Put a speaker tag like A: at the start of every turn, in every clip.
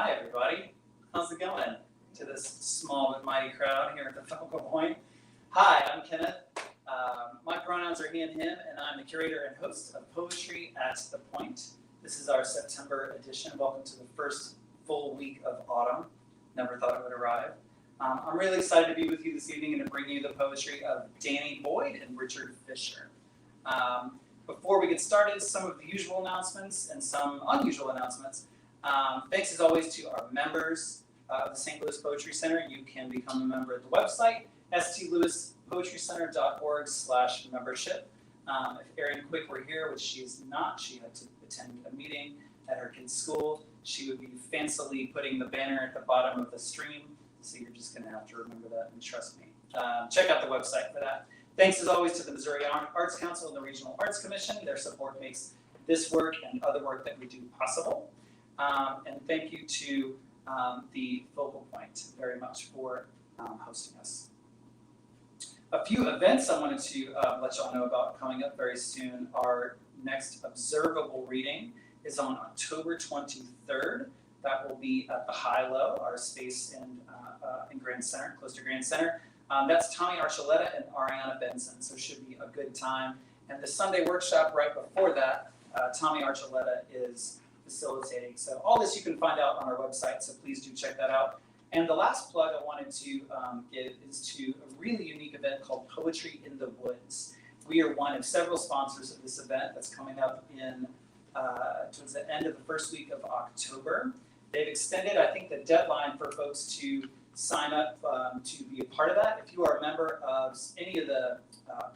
A: Hi, everybody. How's it going? To this small but mighty crowd here at the Focal Point. Hi, I'm Kenneth. My pronouns are he and him, and I'm the curator and host of Poetry at the Point. This is our September edition. Welcome to the first full week of autumn. Never thought it would arrive. I'm really excited to be with you this evening and to bring you the poetry of Dannie Boyd and Richard Fischer. Before we get started, some of the usual announcements and some unusual announcements. Thanks as always to our members of the St. Louis Poetry Center. You can become a member at the website, stlouispoetrycenter.org/membership. If Erin Quick were here, which she is not, she had to attend a meeting at her kid's school, she would be fancily putting the banner at the bottom of the stream. So you're just going to have to remember that and trust me. Check out the website for that. Thanks as always to the Missouri Arts Council and the Regional Arts Commission. Their support makes this work and other work that we do possible. And thank you to the Focal Point very much for hosting us. A few events I wanted to let y'all know about coming up very soon. Our next observable reading is on October 23rd. That will be at the High Low, our space in Grand Center, close to Grand Center. That's Tommy Archuleta and Ariana Benson, so it should be a good time. And the Sunday workshop right before that, Tommy Archuleta is facilitating. So all this you can find out on our website, so please do check that out. And the last plug I wanted to give is to a really unique event called Poetry in the Woods. We are one of several sponsors of this event that's coming up in towards the end of the first week of October. They've extended, I think, the deadline for folks to sign up to be a part of that. If you are a member of any of the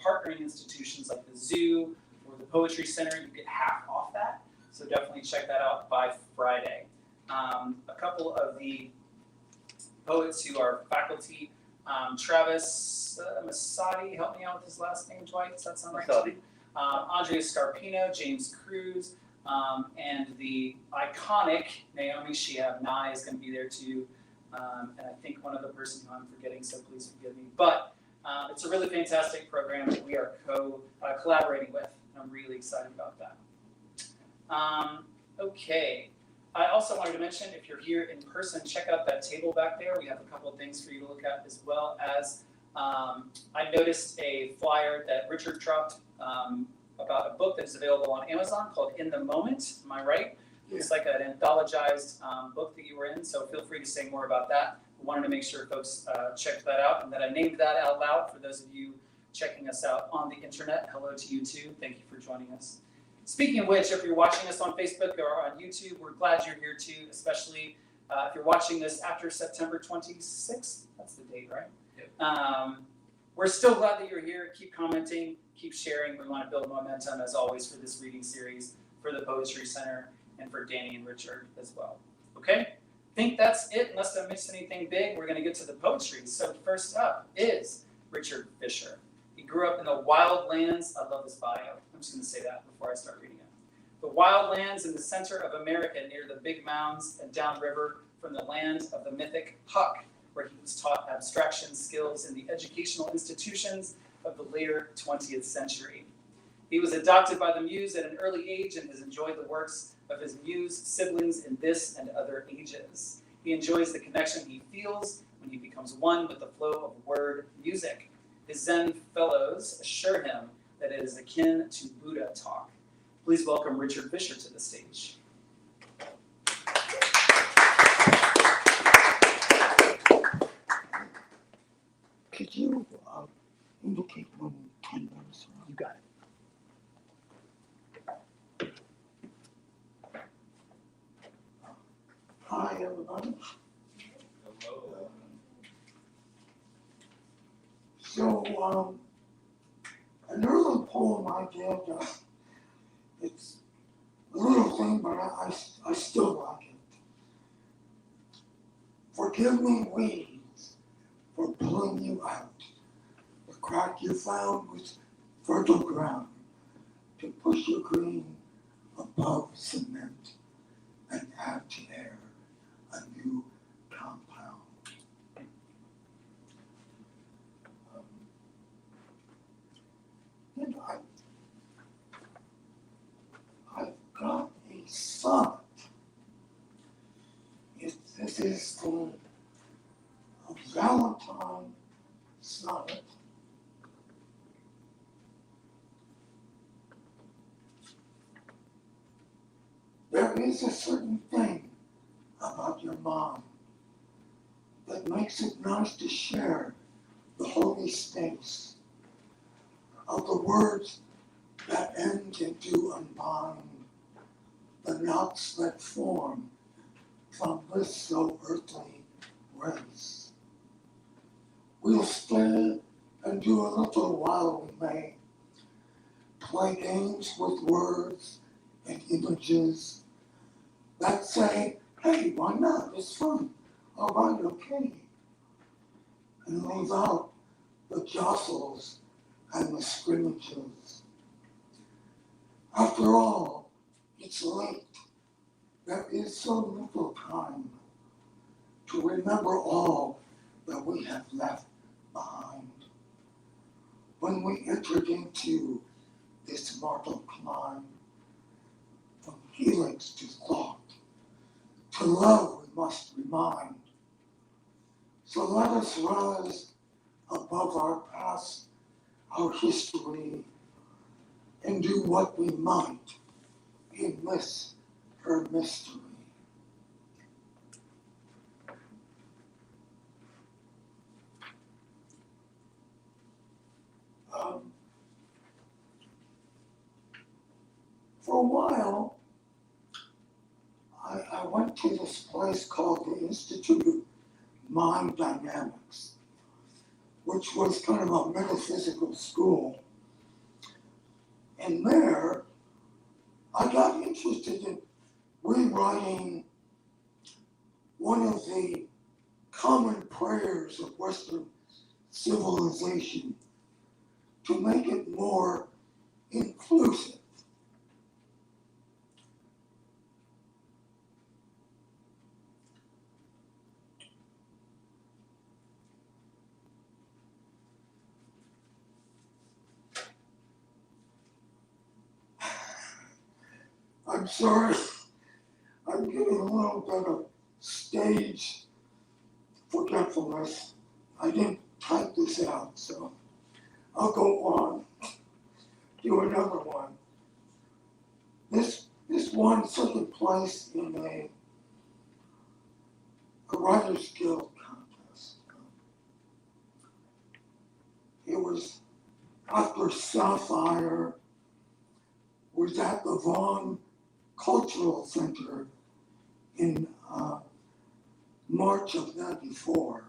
A: partnering institutions like the Zoo or the Poetry Center, you get half off that. So definitely check that out by Friday. A couple of the poets who are faculty, Travis Masadi, help me out with his last name, Dwight, does that sound right? Masadi. Andrea Scarpino, James Cruz, and the iconic Naomi Shihab Nye is going to be there too. And I think one other person who I'm forgetting, so please forgive me. But it's a really fantastic program that we are collaborating with. And I'm really excited about that. Okay. I also wanted to mention, if you're here in person, check out that table back there. We have a couple of things for you to look at, as well as I noticed a flyer that Richard dropped about a book that is available on Amazon called In the Moment. Am I right? Yeah. It's like an anthologized book that you were in, so feel free to say more about that. We wanted to make sure folks checked that out, and that I named that out loud for those of you checking us out on the internet. Hello to you too. Thank you for joining us. Speaking of which, if you're watching us on Facebook or on YouTube, we're glad you're here too, especially if you're watching this after September 26th. That's the date, right? Yep. We're still glad that you're here. Keep commenting, keep sharing. We want to build momentum, as always, for this reading series, for the Poetry Center, and for Dannie and Richard as well. Okay? I think that's it. Unless I missed anything big, we're going to get to the poetry. So first up is Richard Fischer. He grew up in the wild lands. I love his bio. I'm just going to say that before I start reading it. The wild lands in the center of America, near the big mounds and downriver from the land of the mythic Huck, where he was taught abstraction skills in the educational institutions of the later 20th century. He was adopted by the Muse at an early age and has enjoyed the works of his Muse siblings in this and other ages. He enjoys the connection he feels when he becomes one with the flow of word music. His Zen fellows assure him that it is akin to Buddha talk. Please welcome Richard Fischer to the stage.
B: Could you indicate when 10 minutes are? You got it. Hi, everybody.
A: Hello.
B: So, an early poem I did, it's a little thing, but I still like it. Forgive me, weeds, for pulling you out. The crack you found was fertile ground to push your green above cement and add to air a new compound. And I've got a sonnet. It's is the Valentine sonnet. There is a certain thing about your mom that makes it nice to share the holy space of the words that end and do unbind the knots that form from this so earthly race. We'll stay and do a little while we may, play games with words and images that say, hey, why not? It's fun. All right, okay. And leave out the jostles and the scrimmages. After all, it's late. There is so little time to remember all that we have left behind. When we entered into this mortal climb, from helix to thought, to love we must remind. So let us rise above our past, our history, and do what we might in this her mystery. For a while, I went to this place called the Institute of Mind Dynamics, which was kind of a metaphysical school. And there, I got interested in rewriting one of the common prayers of Western civilization to make it more inclusive. I'm sorry, I'm getting a little bit of stage forgetfulness. I didn't type this out, so I'll go on, do another one. This won second place in a Writers Guild contest. It was after Sapphire was at the Vaughan Cultural Center in March of '94.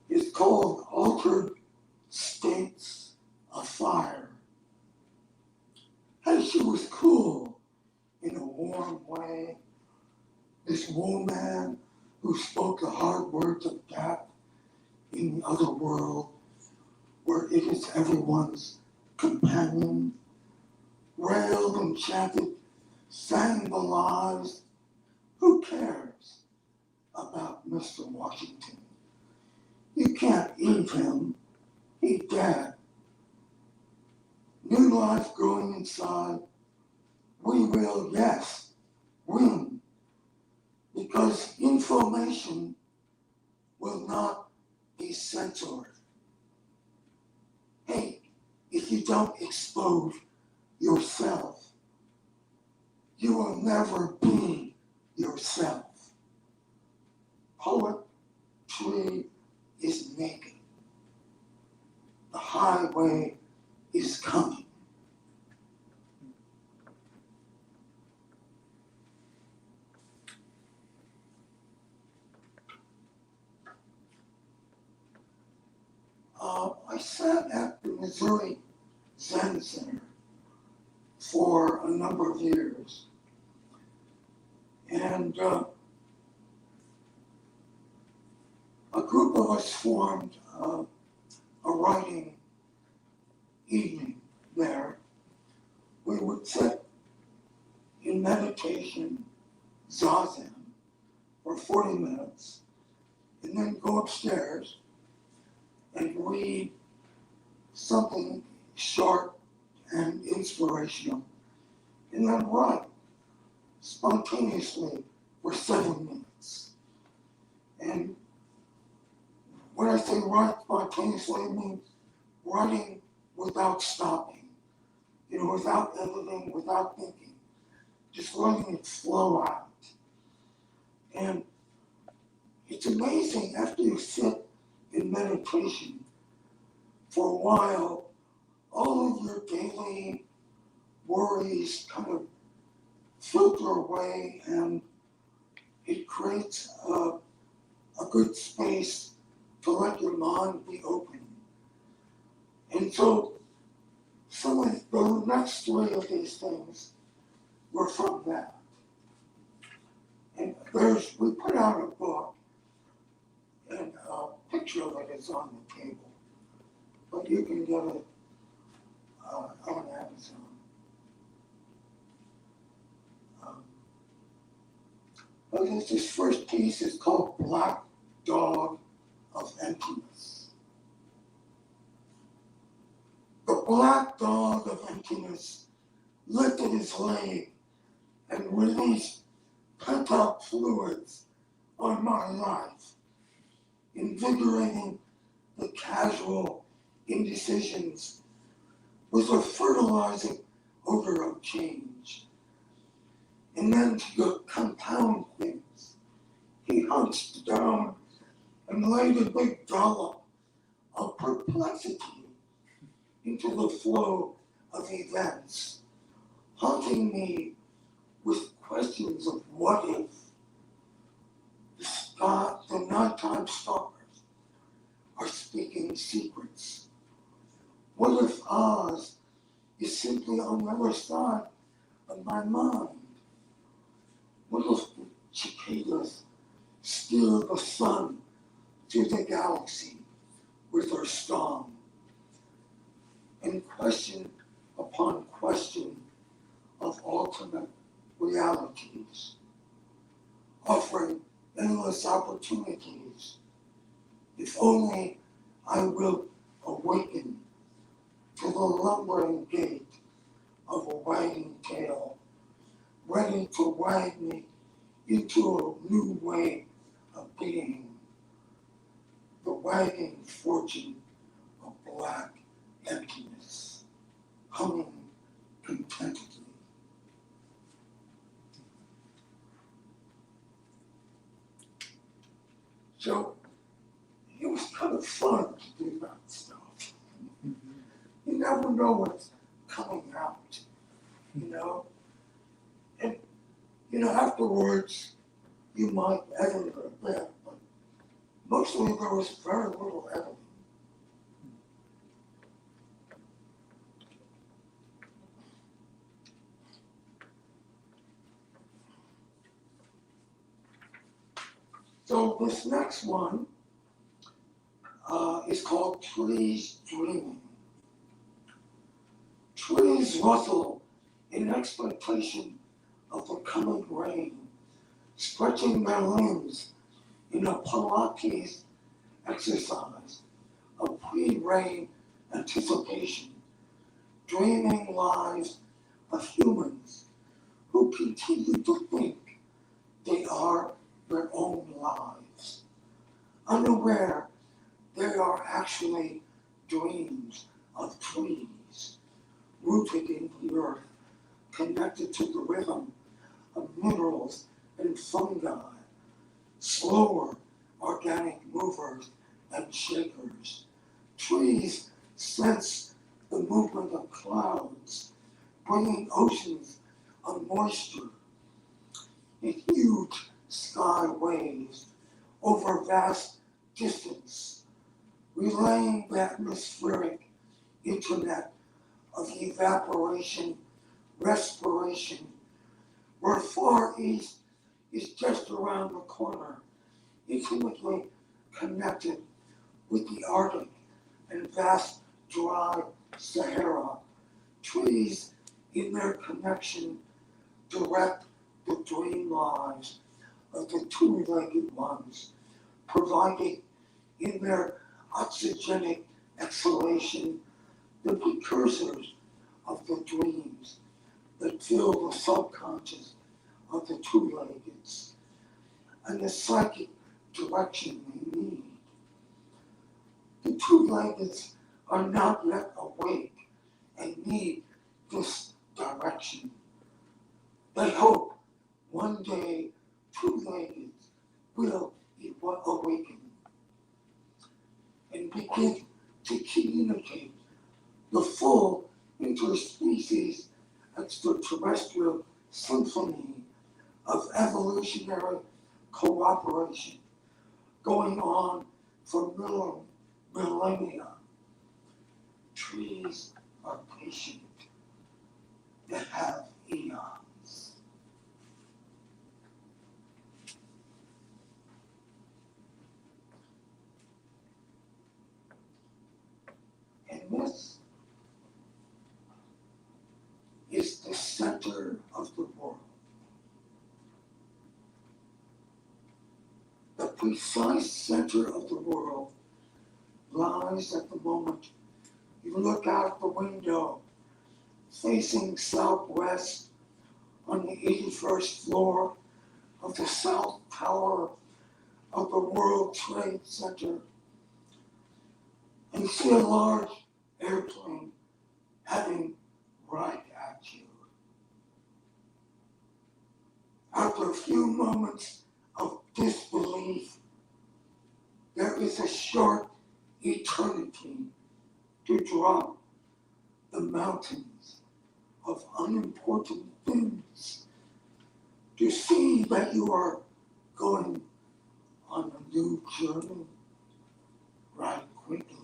B: It's called Altered States of Fire. And she was cool in a warm way. This woman who spoke the hard words of death in the other world, where it is everyone's companion, railed and chanted, sang the lies. Who cares about Mr. Washington? You can't eat him, he's dead. New life growing inside, we will, yes, win, because information will not be censored. Hey, if you don't expose yourself, you will never be yourself. Poetry is naked. The highway is coming. I sat at the Missouri Zen Center for a number of years. And a group of us formed a writing evening there. We would sit in meditation, zazen, for 40 minutes, and then go upstairs and read something short and inspirational, and then write spontaneously for 7 minutes. And when I say write spontaneously, I mean writing without stopping, without editing, without thinking, just letting it flow out. And it's amazing after you sit in meditation for a while, all of your daily worries kind of filter away, and it creates a good space to let your mind be open. And so some of the next three of these things were from that. And we put out a book, and a picture of it is on the table, but you can get it on Amazon. But this first piece is called Black Dog of Emptiness. The black dog of emptiness lifted his leg and released pent-up fluids on my life, invigorating the casual indecisions with a fertilizing odor of change. And then to compound things, he hunched down and laid a big dollop of perplexity into the flow of events, haunting me with questions of what if. The nighttime stars are speaking secrets. What if Oz is simply on the other side of my mind? What if the cicadas steer the sun to the galaxy with their song? And question upon question of ultimate realities, offering endless opportunities. If only I will awaken to the lumbering gait of a wagging tail, ready to wag me into a new way of being, the wagging fortune of black emptiness, humming contentedly. So it was kind of fun to do that stuff. You never know what's coming out, And, afterwards, you might edit it a bit, but mostly there was very little editing. So this next one is called Trees Dreaming. Trees rustle in expectation of the coming rain, stretching their limbs in a Pilates exercise of pre-rain anticipation, dreaming lives of humans who continue to think they are their own lives, unaware they are actually dreams of trees, rooted in the earth, connected to the rhythm of minerals and fungi, slower organic movers and shakers. Trees sense the movement of clouds, bringing oceans of moisture in huge sky waves over vast distance, relaying the atmospheric internet of evaporation, respiration, where Far East is just around the corner, intimately connected with the Arctic and vast dry Sahara. Trees in their connection direct the dream lives of the two-legged ones, providing in their oxygenic exhalation the precursors of the dreams that fill the subconscious of the two-leggeds, and the psychic direction they need. The two-leggeds are not yet awake and need this direction. They hope one day two-leggeds will awaken and begin to communicate the full interspecies extraterrestrial symphony of evolutionary cooperation going on for millennia. Trees are patient. They have eons. And this is the center of the world. The precise center of the world lies at the moment you look out the window facing southwest on the 81st floor of the South Tower of the World Trade Center and see a large airplane heading right at you. After a few moments of disbelief, there is a short eternity to drop the mountains of unimportant things, to see that you are going on a new journey right quickly,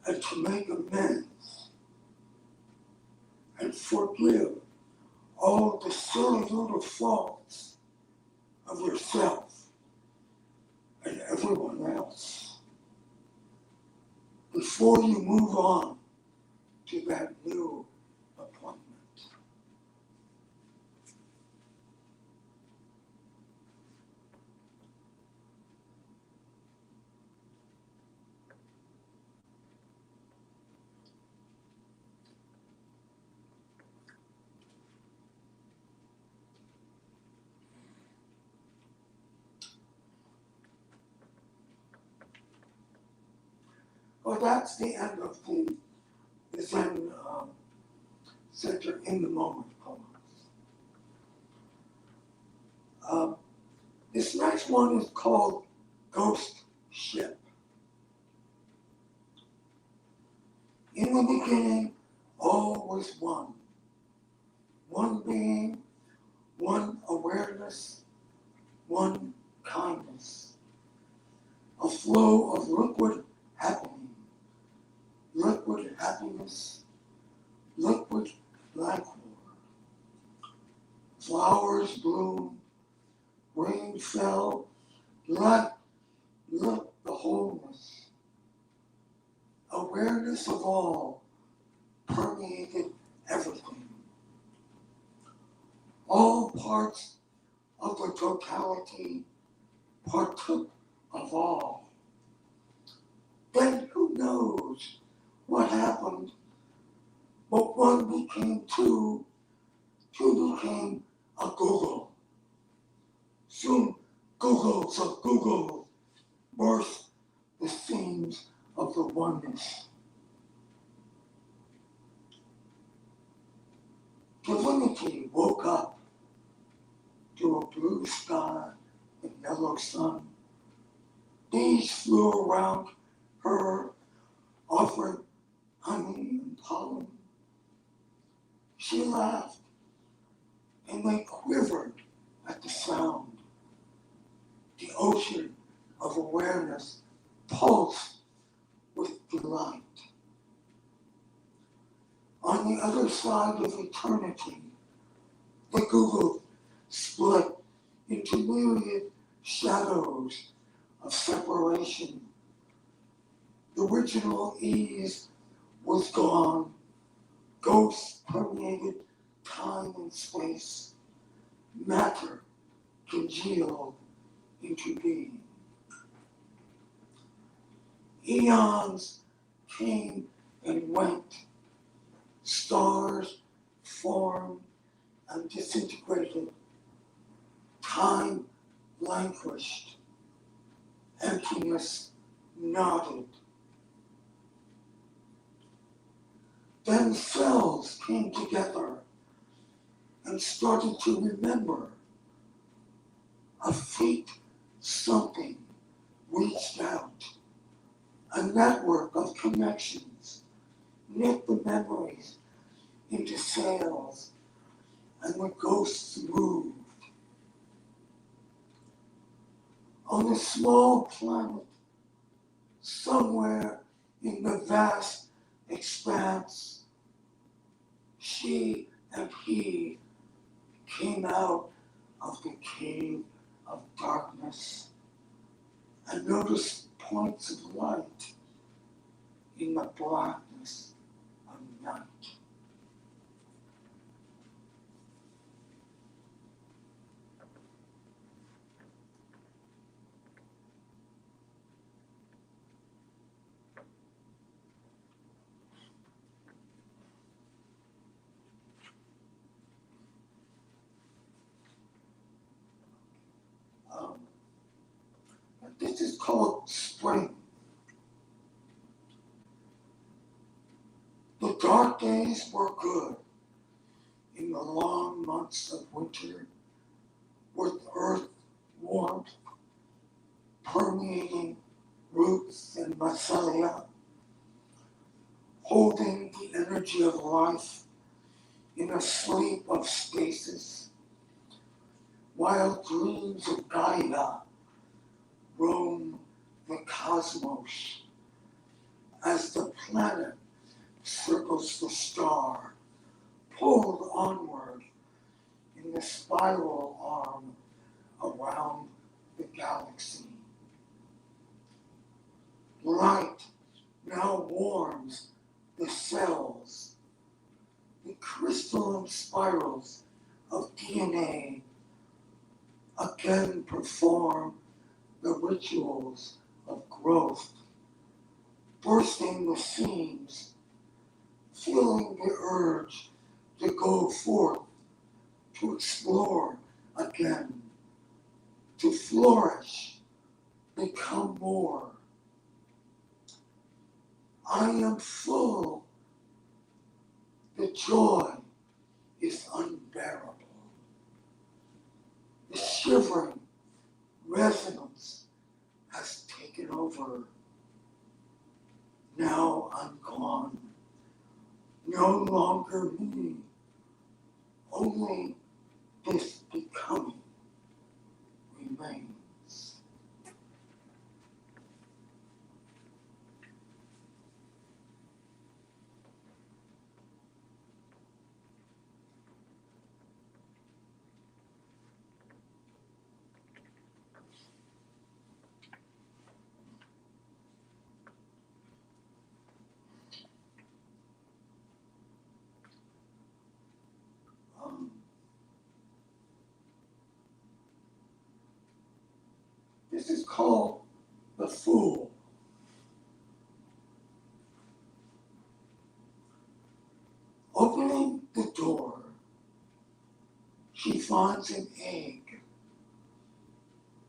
B: and to make amends and forgive all the silly little faults of yourself and everyone else before you move on to that new appointment. Well, that's the end of the Zen Center in the Moment poems. This next one is called Ghost Ship. In the beginning, all was one. One being, one awareness, one kindness. A flow of liquid happening, liquid happiness, liquid liquor. Flowers bloom, rain fell, light lit the wholeness. Awareness of all permeated everything. All parts of the totality partook of all. Then who knows what happened? But one became two, two became a Google. Soon Googles of Google birthed the scenes of the oneness. Divinity woke up to a blue sky and yellow sun. Bees flew around her, offered honey and pollen. She laughed, and they quivered at the sound. The ocean of awareness pulsed with delight. On the other side of eternity, the Google split into myriad shadows of separation. The original ease was gone. Ghosts permeated time and space. Matter congealed into being. Eons came and went. Stars formed and disintegrated. Time languished, emptiness nodded. Then cells came together and started to remember. A faint something reached out. A network of connections knit the memories into sails, and the ghosts moved. On a small planet, somewhere in the vast expanse, she and he came out of the cave of darkness and noticed points of light in the blackness of night. This is called spring. The dark days were good in the long months of winter, with earth warmth permeating roots and mycelia, holding the energy of life in a sleep of stasis, while dreams of Gaia roam the cosmos as the planet circles the star, pulled onward in the spiral arm around the galaxy. Light now warms the cells. The crystalline spirals of DNA again perform the rituals of growth, bursting the seams, feeling the urge to go forth, to explore again, to flourish, become more. I am full. The joy is unbearable. The shivering resonance has taken over. Now I'm gone. No longer me. Only this becoming remains. This is called the Fool. Opening the door, she finds an egg,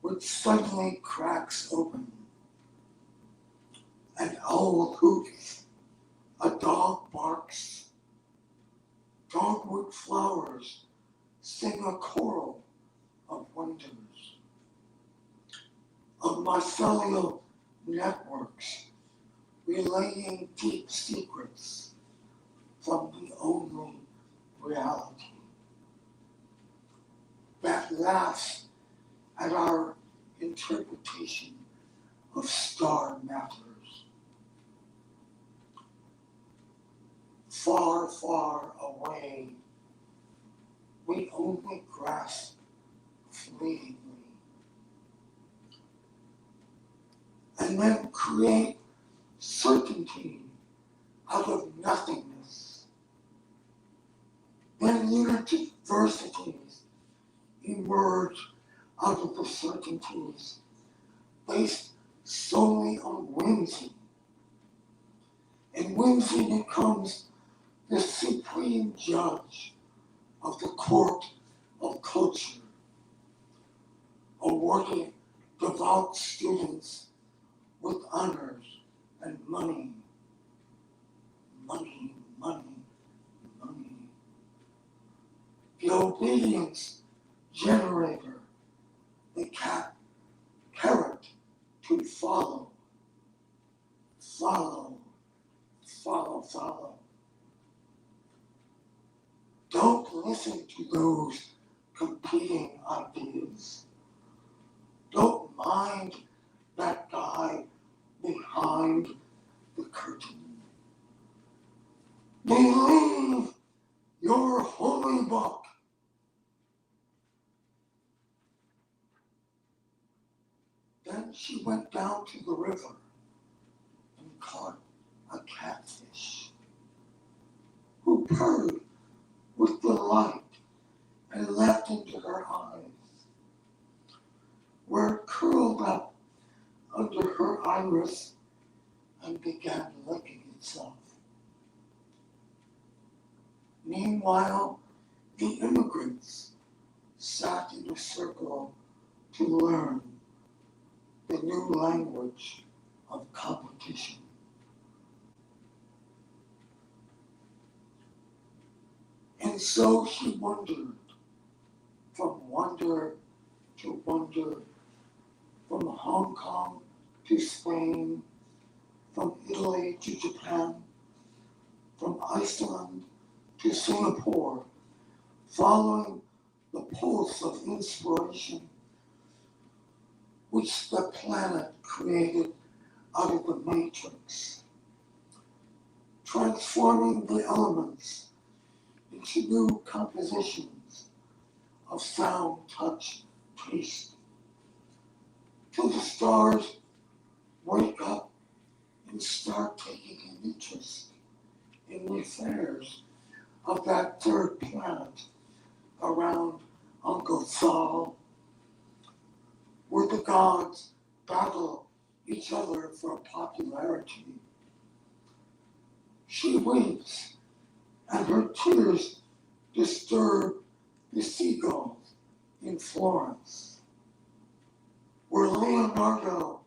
B: which suddenly cracks open. An owl hoots, a dog barks, dogwood flowers sing a choral of wonders, of mycelial networks relaying deep secrets from the only reality that laughs at our interpretation of star matters. Far, far away, we only grasp fleetingly, and then create certainty out of nothingness. Then universities emerge out of the certainties based solely on whimsy. And whimsy becomes the supreme judge of the court of culture, awarding devout students with honors and money. Money, money, money. The obedience generator, the carrot to follow, follow, follow, follow. Don't listen to those competing ideas. Don't mind that guy behind the curtain. Believe your holy book. Then she went down to the river and caught a catfish who purred with delight and leapt into her eyes, where it curled up under her iris and began licking itself. Meanwhile, the immigrants sat in a circle to learn the new language of competition. And so she wandered from wonder to wonder, from Hong Kong to Spain, from Italy to Japan, from Iceland to Singapore, following the pulse of inspiration which the planet created out of the matrix, transforming the elements into new compositions of sound, touch, taste, till the stars wake up and start taking an interest in the affairs of that third planet around Uncle Sol, where the gods battle each other for popularity. She weeps, and her tears disturb the seagulls in Florence, where Leonardo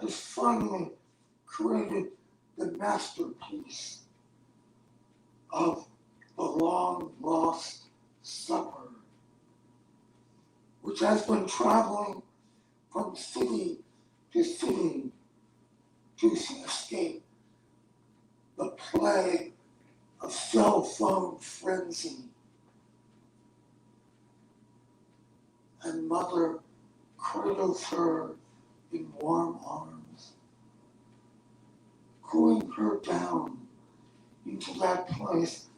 B: has finally created the masterpiece of the long-lost supper, which has been traveling from city to city to escape the plague of cell phone frenzy. And mother cradles her in warm arms, cooling her down into that place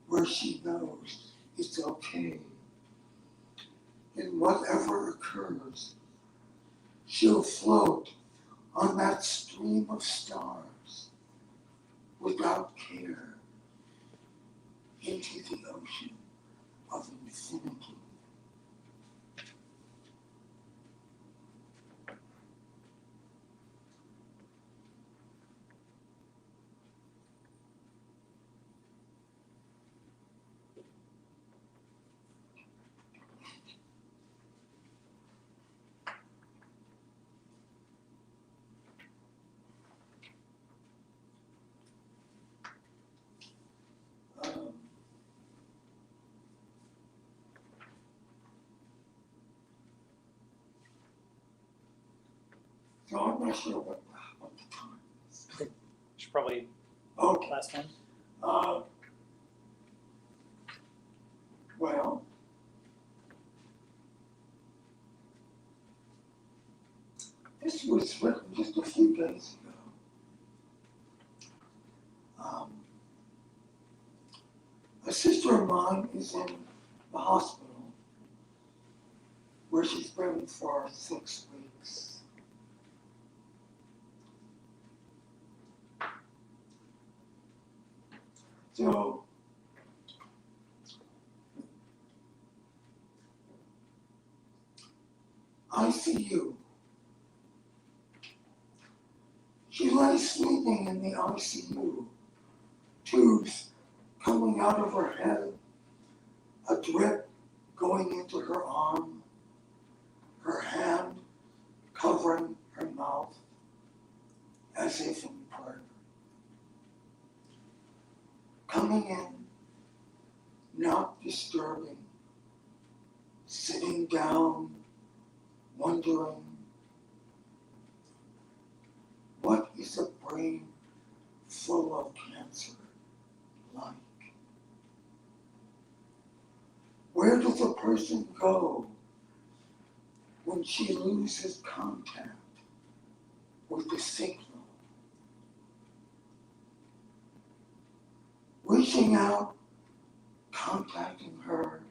B: where she knows it's okay. And whatever occurs, she'll float on that stream of stars without care into the ocean of infinity. So I'm not sure what the time is.
A: Should probably
B: Okay.
A: last one.
B: Well, this was written just a few days ago. A sister of mine is in the hospital where she's been for 6 weeks. So, ICU. She lay sleeping in the ICU, tubes coming out of her head, a drip going into her arm, her covering her mouth as if in prayer. Coming in, not disturbing, sitting down, wondering, what is a brain full of cancer like? Where does a person go when she loses contact with the signal? Reaching out, contacting her,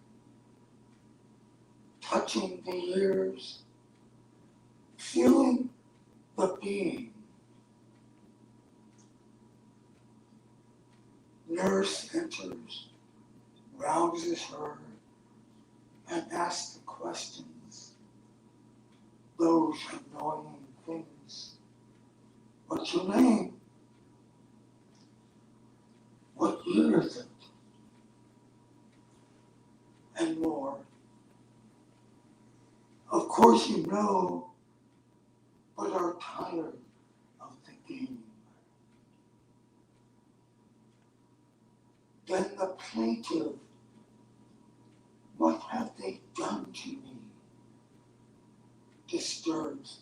B: touching the ears, feeling the being. Nurse enters, rouses her, and asks the questions, those annoying things. What's your name? What year is it? And more. Of course you know, but are tired of the game. Then the plaintive, what have they done to me? Disturbs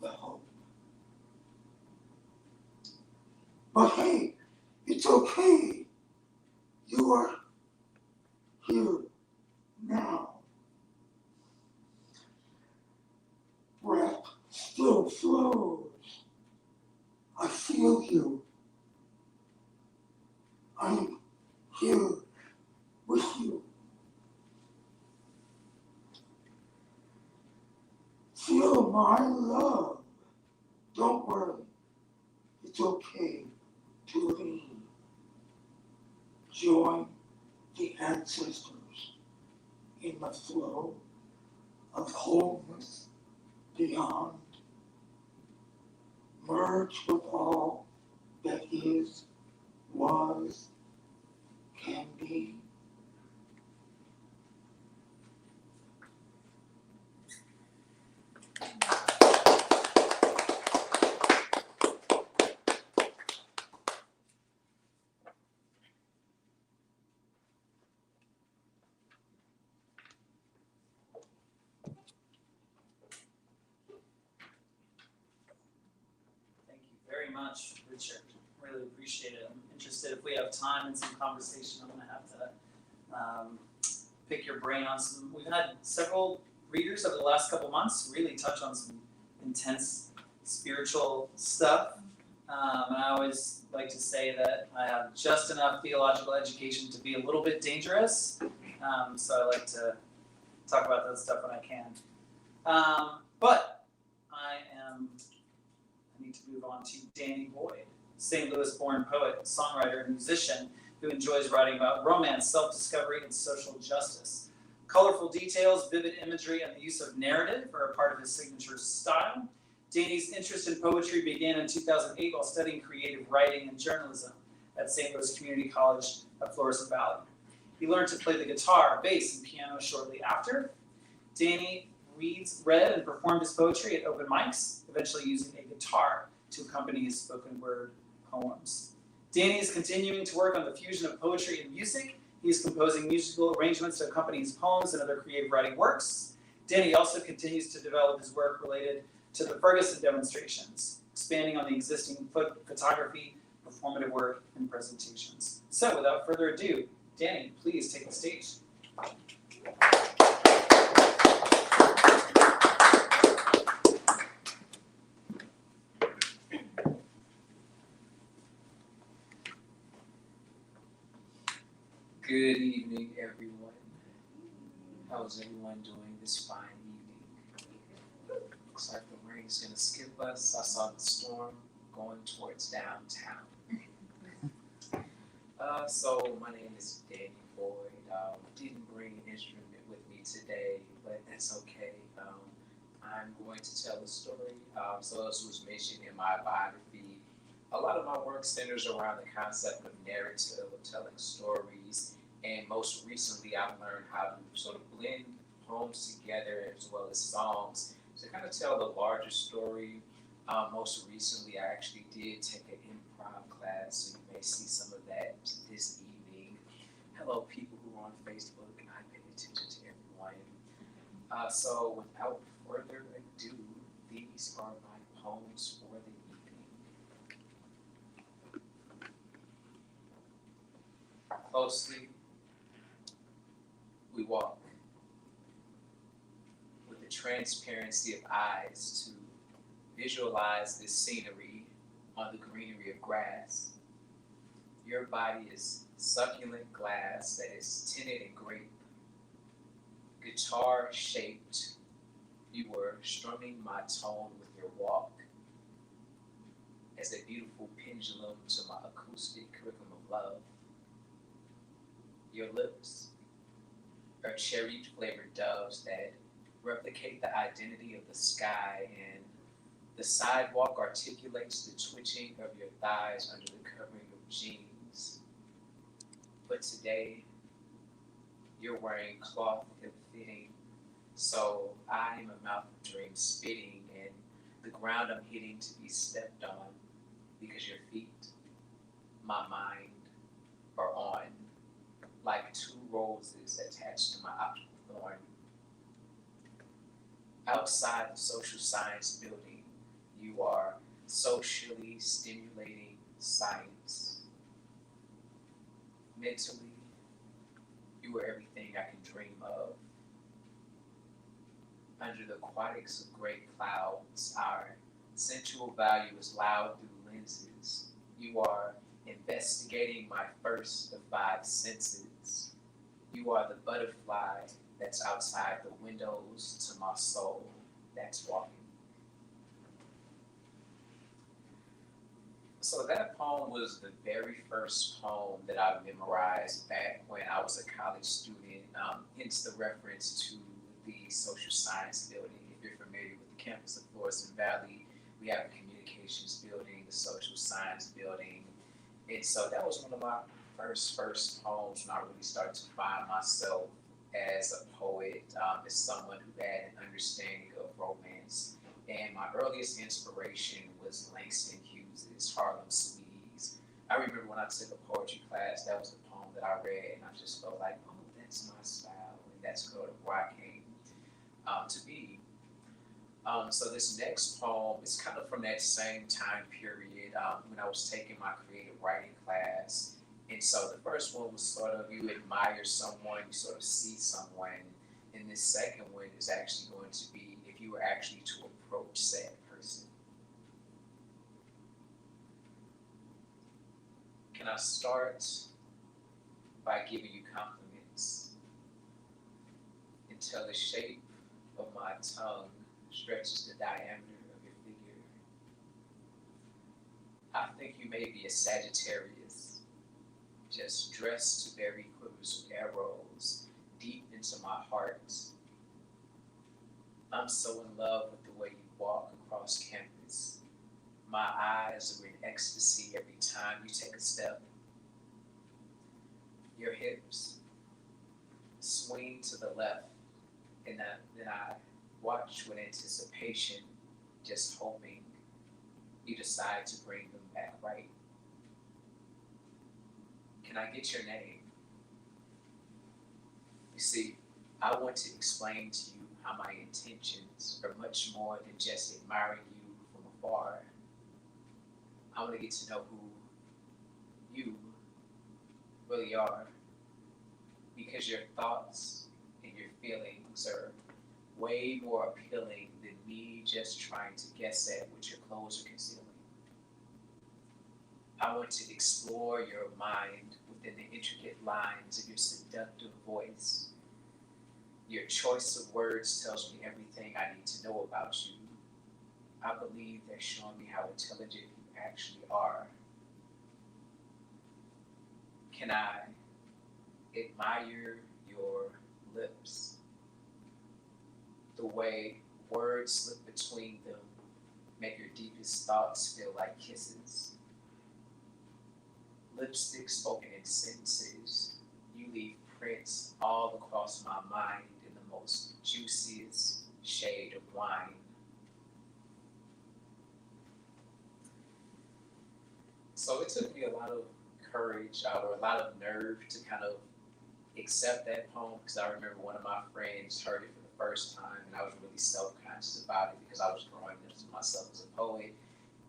B: the hope. But hey, it's okay. You are here now. Breath still flows. I feel you. I'm here with you. Feel my love. Don't worry. It's okay to leave. Join the ancestors in the flow of wholeness beyond. Merge with all that is, was, can be.
A: Thank you very much, Richard. Really appreciate it. I'm interested if we have time and some conversation. I'm going to have to pick your brain on some. We've had several readers over the last couple months really touch on some intense spiritual stuff. And I always like to say that I have just enough theological education to be a little bit dangerous. So I like to talk about that stuff when I can. But I need to move on to Dannie Boyd, St. Louis-born poet, songwriter, and musician who enjoys writing about romance, self-discovery, and social justice. Colorful details, vivid imagery, and the use of narrative are a part of his signature style. Dannie's interest in poetry began in 2008 while studying creative writing and journalism at St. Louis Community College at Florissant Valley. He learned to play the guitar, bass, and piano shortly after. Dannie read and performed his poetry at open mics, eventually using a guitar to accompany his spoken word poems. Dannie is continuing to work on the fusion of poetry and music. He is composing musical arrangements to accompany his poems and other creative writing works. Dannie also continues to develop his work related to the Ferguson demonstrations, expanding on the existing photography, performative work, and presentations. So without further ado, Dannie, please take the stage.
C: Good evening, everyone. How's everyone doing this fine evening? Looks like the rain's gonna skip us. I saw the storm going towards downtown. So my name is Dannie Boyd. Didn't bring an instrument with me today, but that's okay. I'm going to tell a story. So as was mentioned in my biography, a lot of my work centers around the concept of narrative, of telling stories, and most recently I've learned how to sort of blend poems together as well as songs to kind of tell the larger story. Most recently, I actually did take an improv class, so you may see some of that this evening. Hello, people who are on Facebook, and I pay attention to everyone. So without further ado, these are my poems for the evening. Closely, we walk with the transparency of eyes to visualize this scenery on the greenery of grass. Your body is succulent glass that is tinted in grape. Guitar shaped, you were strumming my tone with your walk as a beautiful pendulum to my acoustic curriculum of love. Your lips are cherry flavored doves that replicate the identity of the sky, and the sidewalk articulates the twitching of your thighs under the covering of jeans. But today, you're wearing cloth ill-fitting, so I am a mouth of dreams spitting, and the ground I'm hitting to be stepped on because your feet, my mind, are on like two roses attached to my optical thorn. Outside the social science building, you are socially stimulating science. Mentally, you are everything I can dream of. Under the aquatics of gray clouds, our sensual value is loud through lenses. You are investigating my first of five senses. You are the butterfly that's outside the windows to my soul that's walking. So that poem was the very first poem that I memorized back when I was a college student. Hence the reference to the social science building. If you're familiar with the campus of Florissant Valley, we have a communications building, the social science building. And so that was one of my first poems when I really started to find myself as a poet, as someone who had an understanding of romance. And my earliest inspiration was Langston Hughes's Harlem Sweeties. I remember when I took a poetry class, that was the poem that I read, and I just felt like, oh, that's my style, and that's kind of where I came to be. So this next poem is kind of from that same time period when I was taking my creative writing class. And so the first one was sort of you admire someone, you sort of see someone. And this second one is actually going to be if you were actually to approach said person. Can I start by giving you compliments until the shape of my tongue stretches the diameter of your figure? I think you may be a Sagittarius, just dressed to bury quivers of arrows deep into my heart. I'm so in love with the way you walk across campus. My eyes are in ecstasy every time you take a step. Your hips swing to the left, and then I watch with anticipation, just hoping you decide to bring them back right. Can I get your name? You see, I want to explain to you how my intentions are much more than just admiring you from afar. I want to get to know who you really are, because your thoughts and your feelings are way more appealing than me just trying to guess at what your clothes are concealing. I want to explore your mind within the intricate lines of your seductive voice. Your choice of words tells me everything I need to know about you. I believe they're showing me how intelligent you actually are. Can I admire your lips? The way words slip between them make your deepest thoughts feel like kisses. Lipstick spoken in sentences, you leave prints all across my mind in the most juiciest shade of wine. So it took me a lot of courage or a lot of nerve to kind of accept that poem because I remember one of my friends heard it for the first time and I was really self-conscious about it because I was growing into myself as a poet.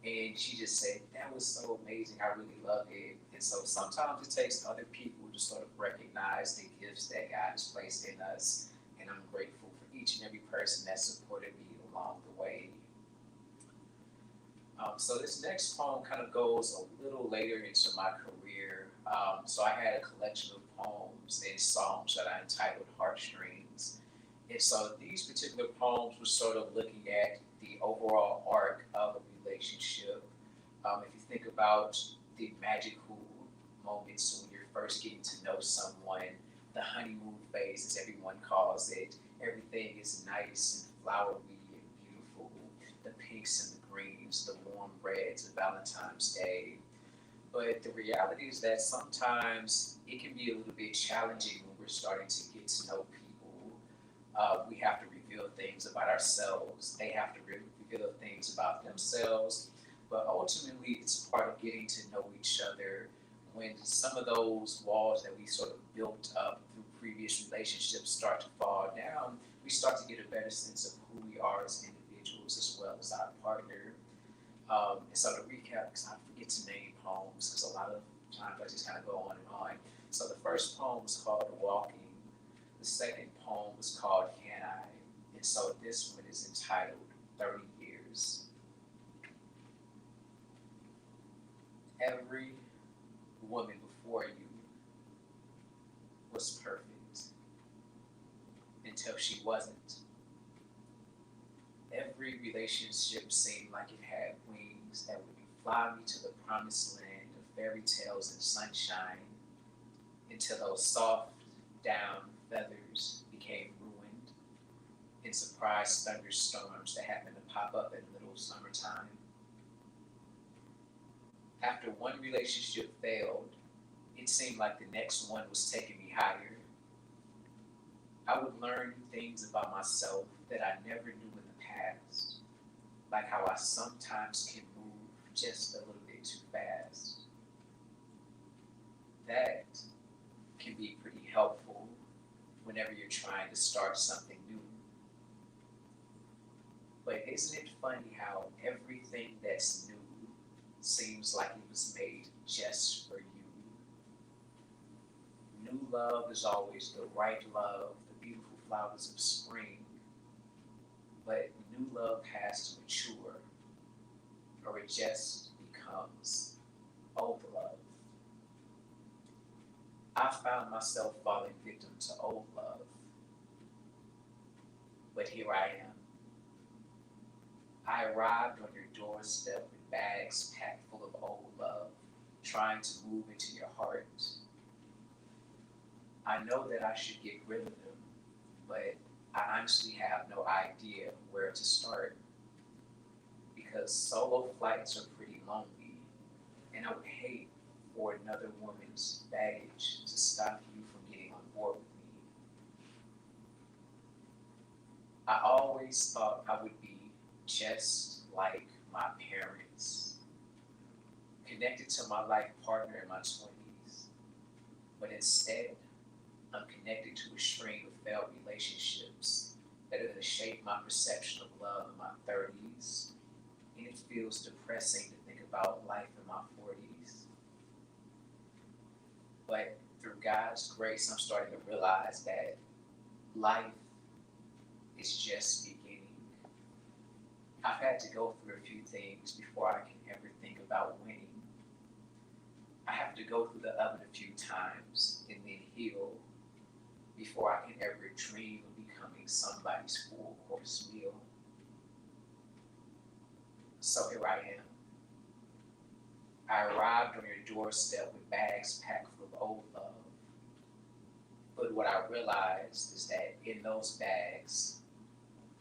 C: And she just said, that was so amazing. I really love it. And so sometimes it takes other people to sort of recognize the gifts that God has placed in us. And I'm grateful for each and every person that supported me along the way. So this next poem kind of goes a little later into my career. So I had a collection of poems and songs that I entitled Heartstrings. And so these particular poems were sort of looking at the overall arc of a relationship. If you think about the magical moments when you're first getting to know someone, the honeymoon phase, as everyone calls it, everything is nice and flowery and beautiful. The pinks and the greens, the warm reds of Valentine's Day. But the reality is that sometimes it can be a little bit challenging when we're starting to get to know people. We have to reveal things about ourselves. They have to reveal things about themselves. But ultimately, it's part of getting to know each other. When some of those walls that we sort of built up through previous relationships start to fall down, we start to get a better sense of who we are as individuals as well as our partner. And so to recap, because I forget to name poems, because a lot of times I just kind of go on and on. So the first poem was called Walking. The second poem was called Can I? And so this one is entitled 30 Years. Every woman before you was perfect until she wasn't. Every relationship seemed like it had wings that would fly me to the promised land of fairy tales and sunshine until those soft down feathers became ruined in surprise thunderstorms that happened to pop up in the middle of summertime. After one relationship failed, it seemed like the next one was taking me higher. I would learn new things about myself that I never knew in the past, like how I sometimes can move just a little bit too fast. That can be pretty helpful whenever you're trying to start something new. But isn't it funny how everything that's new seems like it was made just for you? New love is always the right love, the beautiful flowers of spring. But new love has to mature, or it just becomes old love. I found myself falling victim to old love. But here I am. I arrived on your doorstep with bags packed full of old love, trying to move into your heart. I know that I should get rid of them, but I honestly have no idea where to start. Because solo flights are pretty lonely, and I would hate for another woman's baggage to stop you from getting on board with me. I always thought I would be just like my parents, connected to my life partner in my 20s, but instead, I'm connected to a string of failed relationships that are going to shape my perception of love in my 30s, and it feels depressing to think about life in my 40s. But through God's grace, I'm starting to realize that life is just beginning. I've had to go through a few things before I can ever think about winning. I have to go through the oven a few times and then heal before I can ever dream of becoming somebody's full course meal. So here I am. I arrived on your doorstep with bags packed full of old love. But what I realized is that in those bags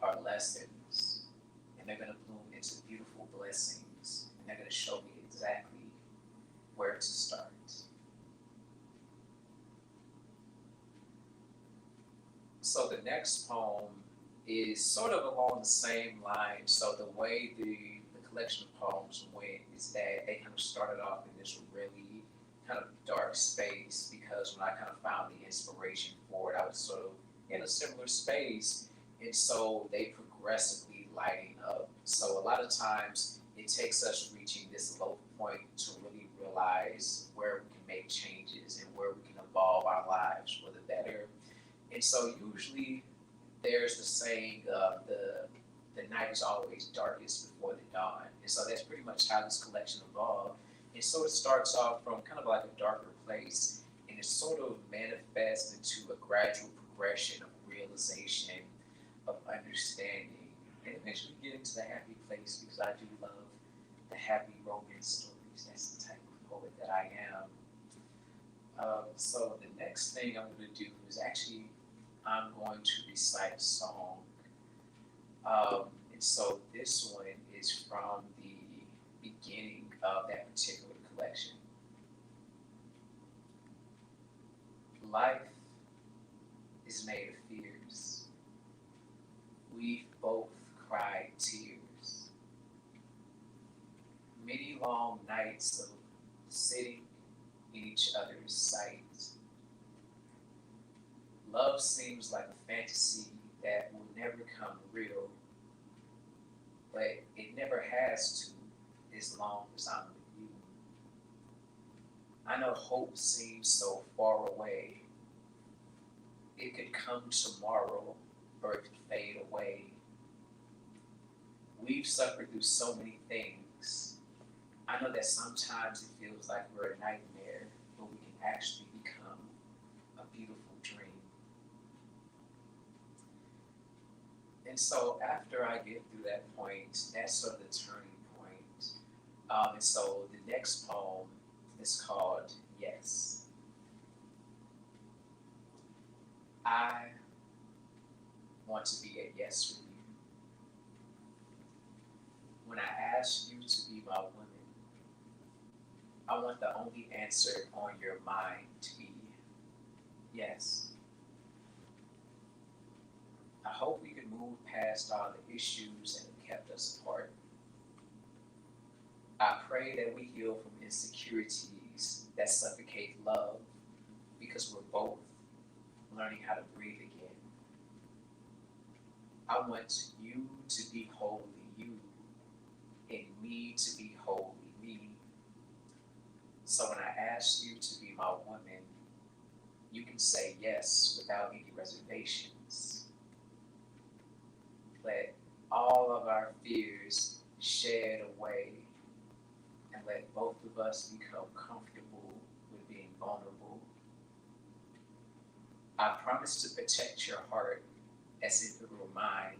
C: are lessons, and they're going to bloom into beautiful blessings, and they're going to show me exactly where to start. So the next next poem is sort of along the same line. So the way the collection of poems went is that they kind of started off in this really kind of dark space, because when I kind of found the inspiration for it, I was sort of in a similar space. And so they progressively lighting up. So a lot of times it takes us reaching this low point to really realize where we can make changes and where we can evolve our lives for the better. And so usually there's the saying, the night is always darkest before the dawn. And so that's pretty much how this collection evolved. And so it starts off from kind of like a darker place, and it sort of manifests into a gradual progression of realization, of understanding, and eventually get into the happy place, because I do love the happy romance stories. That's the type of poet that I am. So the next thing I'm going to do is actually, I'm going to recite a song. And so this one is from the beginning of that particular collection. Life is made of fears. We've both cried tears. Many long nights of sitting in each other's sight. Love seems like a fantasy that will never come real, but it never has to, as long as I'm with you. I know hope seems so far away. It could come tomorrow, or it could fade away. We've suffered through so many things. I know that sometimes it feels like we're a nightmare, but we can actually become a beautiful dream. And so after I get through that point, that's sort of the turning point. And so the next poem is called Yes. I want to be a yes with you. When I ask you to be my woman, I want the only answer on your mind to be yes. I hope we can move past all the issues that have kept us apart. I pray that we heal from insecurities that suffocate love, because we're both learning how to breathe again. I want you to be wholly you, and me to be wholly me. So when I ask you to be my woman, you can say yes without any reservations. Let all of our fears shed away, and let both of us become comfortable with being vulnerable. I promise to protect your heart as if it were mine,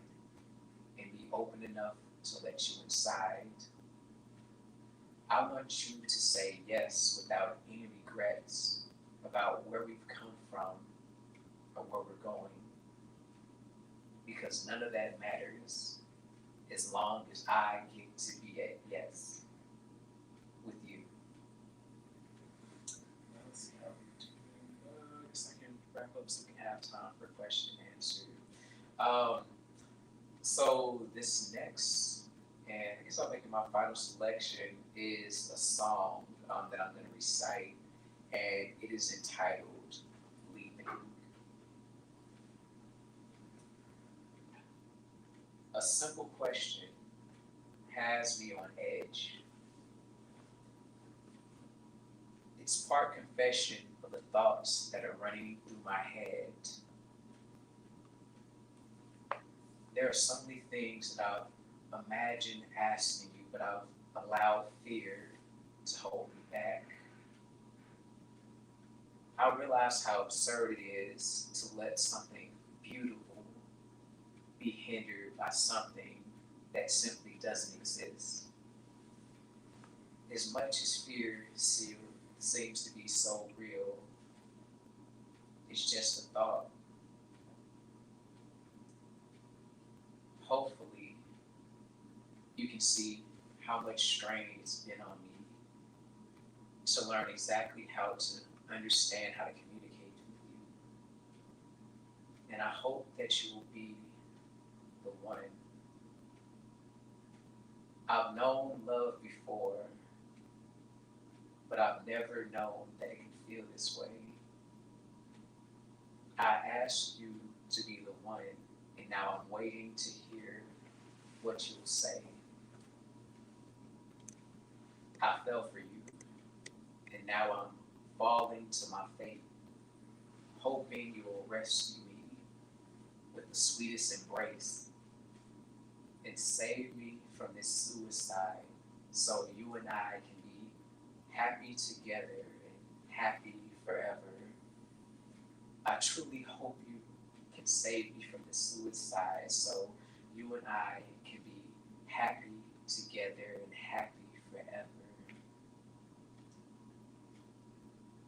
C: and be open enough to let you inside. I want you to say yes without any regrets about where we've come from or where we're going, because none of that matters as long as I get to be at yes with you. Let's see how we do. I guess I can wrap up so we can have time for question and answer. So this next, and I guess I'll make it my final selection, is a song that I'm going to recite, and it is entitled Leaving. A simple question has me on edge. It's part confession of the thoughts that are running through my head. There are so many things that I've imagined asking you, but I've allowed fear to hold me back. I realize how absurd it is to let something beautiful be hindered by something that simply doesn't exist. As much as fear seems to be so real, it's just a thought. Hopefully, you can see how much strain it's been on me to learn exactly how to understand how to communicate with you. and I hope that you will be the one. I've known love before, but I've never known that it can feel this way. I asked you to be the one, and now I'm waiting to hear what you'll say. I fell for you, and now I'm falling to my fate, hoping you will rescue me with the sweetest embrace and save me from this suicide so you and I can be happy together and happy forever. I truly hope you can save me from this suicide so you and I can be happy together and happy forever.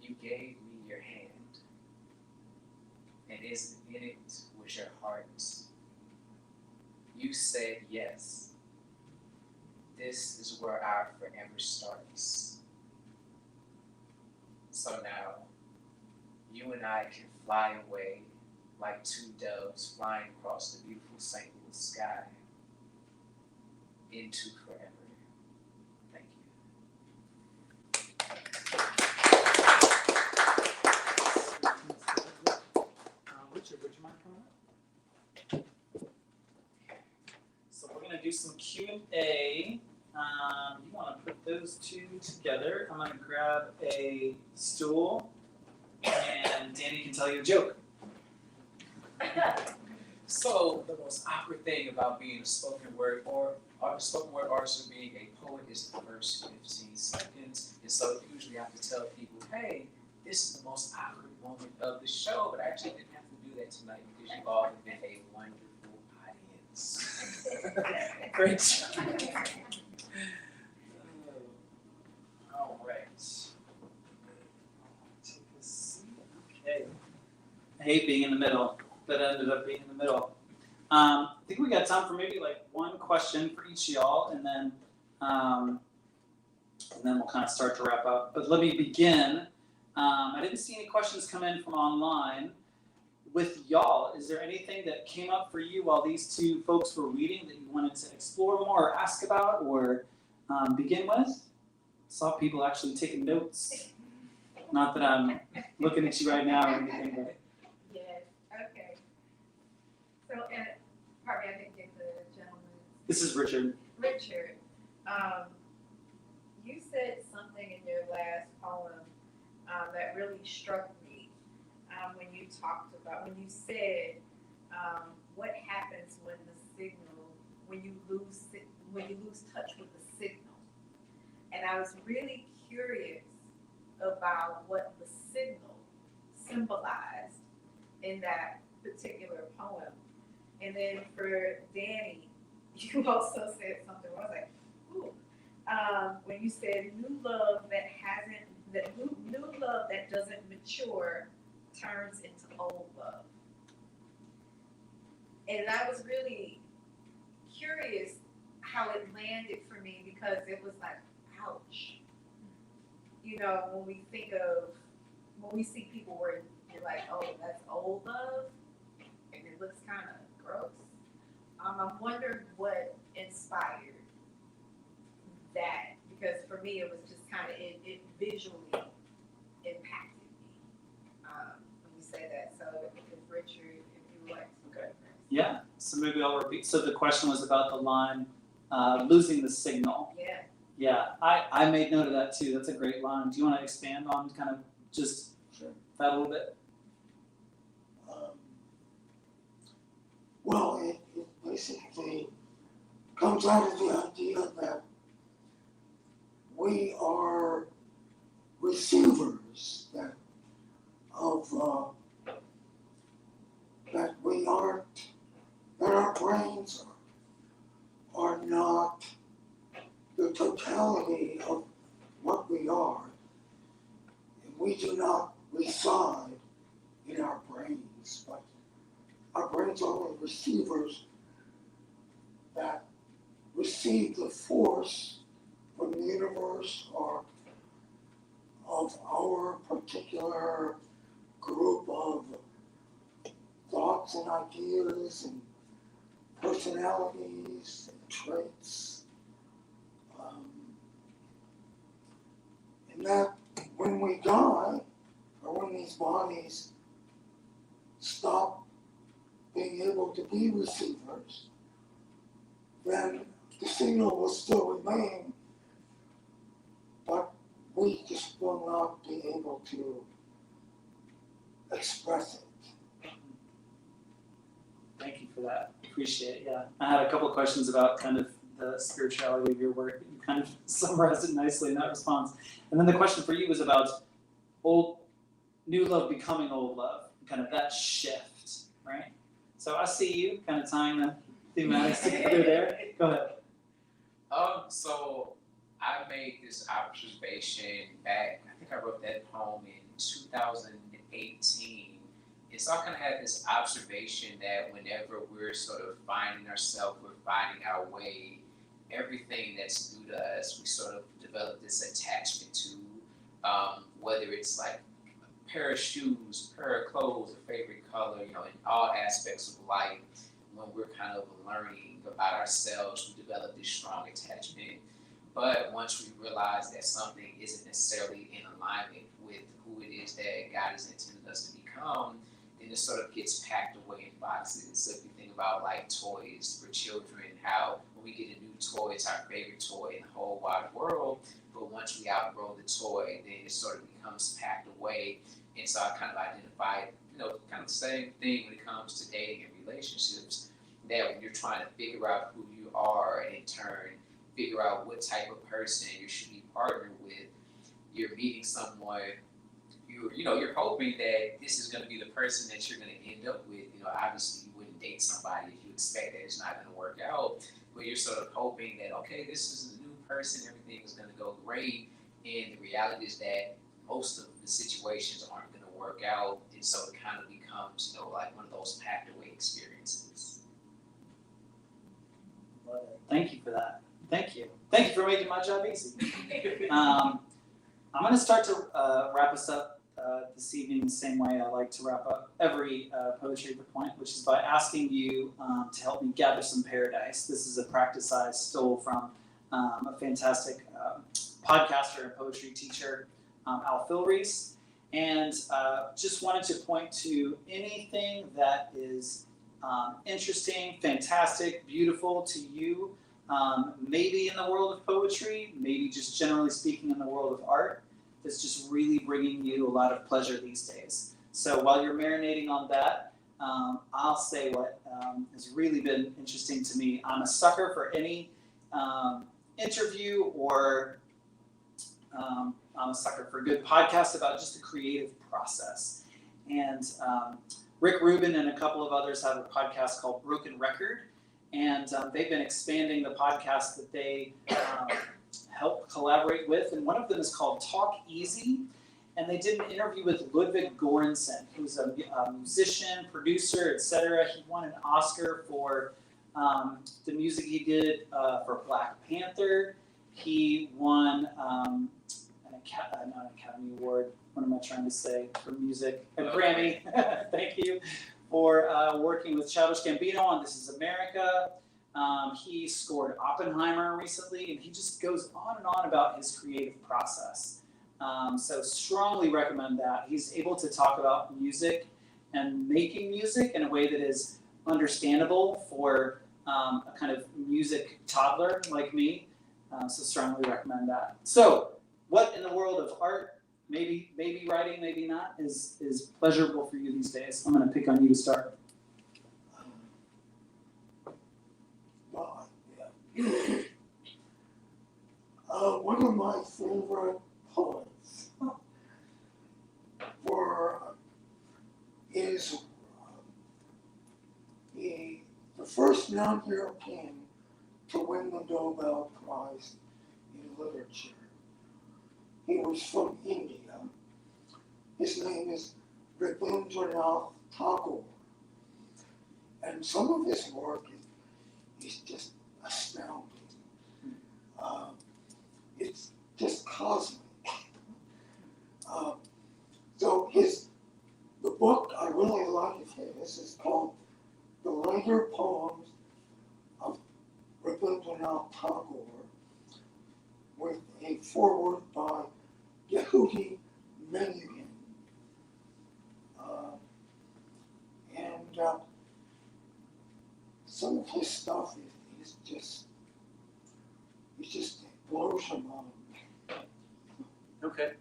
C: You gave me your hand, and in it was your heart. You said yes. This is where our forever starts. So now, you and I can fly away like two doves flying across the beautiful St. Louis sky into forever. Thank you.
A: Richard, would you mind coming up? So we're gonna do some Q&A. You wanna put those two together. I'm gonna grab a stool and Danny can tell you a joke.
C: So the most awkward thing about being a spoken word artist or being a poet is the first 15 seconds. And so usually I have to tell people, hey, this is the most awkward moment of the show, but I actually didn't have to do that tonight because you all have been a wonderful audience.
A: Great job. All right. Take a seat. Okay. I hate being in the middle, but I ended up being in the middle. I think we got time for maybe like one question for each of y'all, and then we'll kind of start to wrap up. But let me begin. I didn't see any questions come in from online. With y'all, is there anything that came up for you while these two folks were reading that you wanted to explore more or ask about or begin with? Saw people actually taking notes. Not that I'm looking at you right now or anything, but.
D: Yes, okay. So, and pardon me, I didn't get the gentleman.
A: This is Richard.
D: Richard, you said something in your last poem that really struck me when you talked about, when you said, what happens when you lose touch with the signal. And I was really curious about what the signal symbolized in that particular poem. And then for Danny, you also said something, I was like, ooh, when you said new love that doesn't mature turns into old love. And I was really curious how it landed for me because it was like, ouch. You know, when we see people where you're like, oh, that's old love, and it looks kind of gross. I wondered what inspired that, because for me it was just kind of, it visually impacted me when you say that. So if Richard, if you would like to.
A: Okay. Yeah, so maybe I'll repeat. So the question was about the line, losing the signal.
D: Yeah.
A: Yeah, I made note of that too. That's a great line. Do you want to expand on kind of just that a little bit?
B: Well, it basically comes out of the idea that we are receivers, that we aren't, that our brains are not the totality of what we are. And we do not reside in our brains, but our brains are only receivers that receive the force from the universe or of our particular group of thoughts thoughts and ideas and personalities and traits. And that when we die, or when these bodies stop being able to be receivers, then the signal will still remain, but we just will not be able to express it.
A: Thank you for that. Appreciate it. Yeah, I had a couple questions about kind of the spirituality of your work. You kind of summarized it nicely in that response. And then the question for you was about new love becoming old love, kind of that shift, right? So I see you kind of tying the thematics together there. Go ahead.
C: So I made this observation back, I think I wrote that poem in 2018. And so I kind of had this observation that whenever we're sort of finding ourselves, we're finding our way, everything that's new to us, we sort of develop this attachment to, whether it's like a pair of shoes, a pair of clothes, a favorite color, in all aspects of life. When we're kind of learning about ourselves, we develop this strong attachment. But once we realize that something isn't necessarily in alignment with who it is that God has intended us to become, then it sort of gets packed away in boxes. So if you think about like toys for children, how when we get a new toy, it's our favorite toy in the whole wide world. But once we outgrow the toy, then it sort of becomes packed away. And so I kind of identified, kind of the same thing when it comes to dating and relationships, that when you're trying to figure out who you are and in turn figure out what type of person you should be partnered with, you're meeting someone, you're hoping that this is going to be the person that you're going to end up with. Obviously you wouldn't date somebody if you expect that it's not going to work out, but you're sort of hoping that, okay, this is a new person, everything is going to go great. And the reality is that most of the situations aren't going to work out. And so it kind of becomes, like one of those packed away experiences.
A: Thank you for that. Thank you. Thank you for making my job easy. I'm going to start to wrap us up this evening the same way I like to wrap up every Poetry at the Point, which is by asking you to help me gather some paradise. This is a practice I stole from a fantastic podcaster and poetry teacher, Al Filreis, and just wanted to point to anything that is interesting, fantastic, beautiful to you, maybe in the world of poetry, maybe just generally speaking in the world of art, that's just really bringing you a lot of pleasure these days. So while you're marinating on that, I'll say what has really been interesting to me. I'm a sucker for any interview or I'm a sucker for a good podcast about just the creative process. And Rick Rubin and a couple of others have a podcast called Broken Record, and they've been expanding the podcast that they help collaborate with, and one of them is called Talk Easy, and they did an interview with Ludwig Göransson, who's a musician, producer, etc. He won an Oscar for the music he did for Black Panther. He won not an Academy Award, what am I trying to say, for music, a Grammy, thank you, for working with Childish Gambino on This Is America. He scored Oppenheimer recently, and he just goes on and on about his creative process. So strongly recommend that. He's able to talk about music and making music in a way that is understandable for a kind of music toddler like me. So strongly recommend that. So what in the world of art, maybe writing, maybe not, is pleasurable for you these days? I'm going to pick on you to start.
B: One of my favorite poets is the first non-European to win the Nobel Prize in Literature. He was from India. His name is Rabindranath Tagore. And some of his work is just astounding. It's just cosmic. So the book I really like of his is called Tagore with a foreword by Yehudi Menuhin. And some of his stuff is just, it blows your mind.
A: Okay.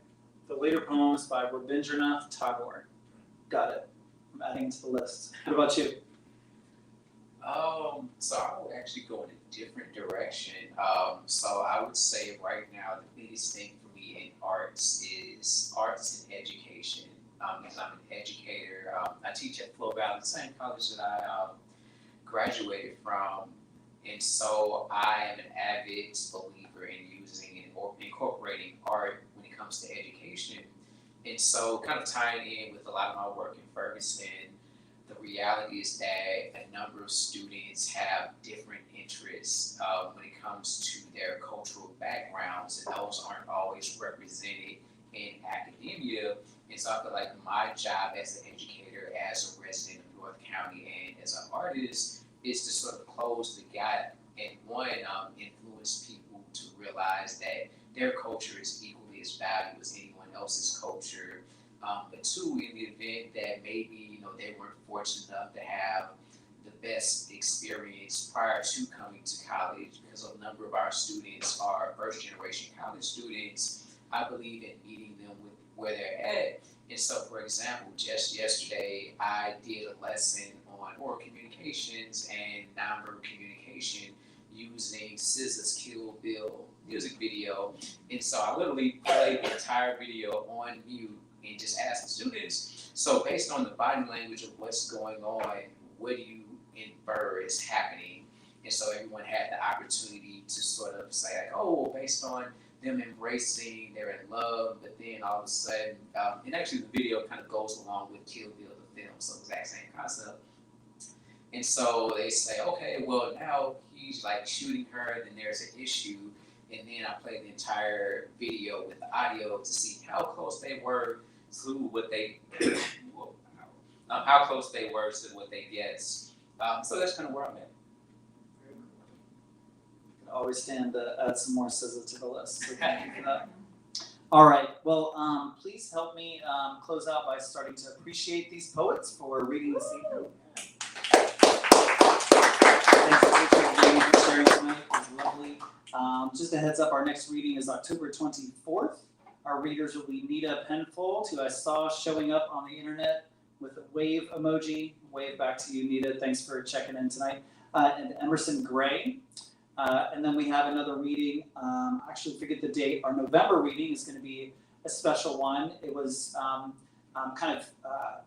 A: The later poems by Rabindranath Tagore. Got it. I'm adding to the list. What about you?
C: So I would actually go in a different direction. So I would say right now the biggest thing for me in arts is arts and education. Because I'm an educator. I teach at Flow Valley, the same college that I graduated from. And so I am an avid believer in using and incorporating art when it comes to education. And so kind of tying in with a lot of my work in Ferguson, the reality is that a number of students have different interests when it comes to their cultural backgrounds, and those aren't always represented in academia. And so I feel like my job as an educator, as a resident of North County, and as an artist, is to sort of close the gap and one, influence people to realize that their culture is equally as valuable as anyone else's culture. But two, in the event that maybe they weren't fortunate enough to have the best experience prior to coming to college, because a number of our students are first generation college students, I believe in meeting them with where they're at. And so, for example, just yesterday, I did a lesson on oral communications and nonverbal communication using SZA's Kill Bill music video. And so I literally played the entire video on mute and just asked the students, so based on the body language of what's going on, what do you infer is happening? And so everyone had the opportunity to sort of say, like, oh, based on them embracing, they're in love, but then all of a sudden, and actually the video kind of goes along with Kill Bill, the film, so exact same concept. And so they say, okay, well, now he's like shooting her, then there's an issue. And then I played the entire video with the audio to see how close they were to what they, how close they were to what they guessed. So that's kind of where I'm at.
A: Can always stand to add some more SZA to the list. So thank you for that. All right. Well, please help me close out by starting to appreciate these poets for reading this evening. Thanks for sharing tonight. It was lovely. Just a heads up, our next reading is October 24th. Our readers will be Nita Penfold, who I saw showing up on the internet with a wave emoji. Wave back to you, Nita. Thanks for checking in tonight. And Emerson Gray. And then we have another reading. Actually, forget the date. Our November reading is going to be a special one. It was kind of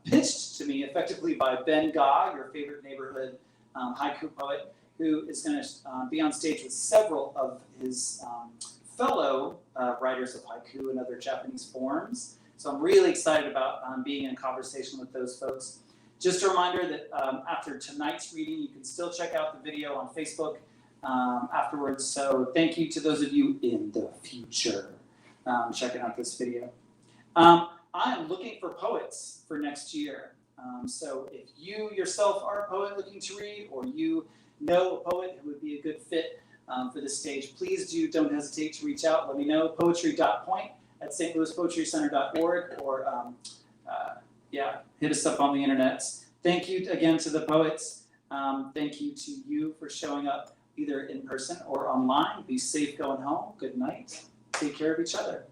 A: pitched to me effectively by Ben Ga, your favorite neighborhood haiku poet, who is going to be on stage with several of his fellow writers of haiku and other Japanese forms. So I'm really excited about being in conversation with those folks. Just a reminder that after tonight's reading, you can still check out the video on Facebook afterwards. So thank you to those of you in the future checking out this video. I am looking for poets for next year. So if you yourself are a poet looking to read, or you know a poet who would be a good fit for this stage, please don't hesitate to reach out. Let me know. poetry.point@stlouispoetrycenter.org, or hit us up on the internet. Thank you again to the poets. Thank you to you for showing up either in person or online. Be safe going home. Good night. Take care of each other.